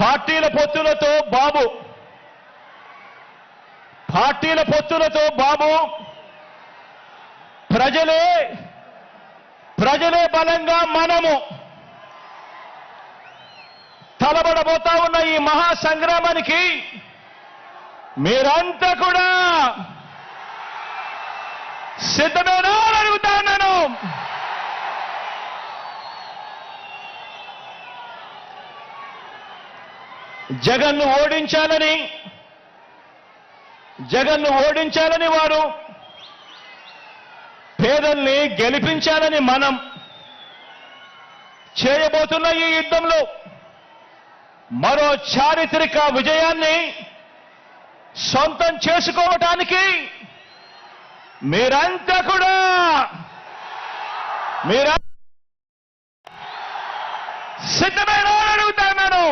పార్టీల పొత్తులతో బాబు ప్రజలే బలంగా మనము తలబడబోతా ఉన్న ఈ మహా సంగ్రామానికి మీరంతా కూడా సిద్ధమేనా అని అడుగుతా ఉన్నాను. జగన్ను ఓడించాలని వారు, పేదల్ని గెలిపించాలని మనం చేయబోతున్న ఈ యుద్ధంలో మరో చారిత్రక విజయాన్ని సొంతం చేసుకోవటానికి మీరంతా కూడా సిద్ధమేనా అని అడుగుతా ఉన్నాను.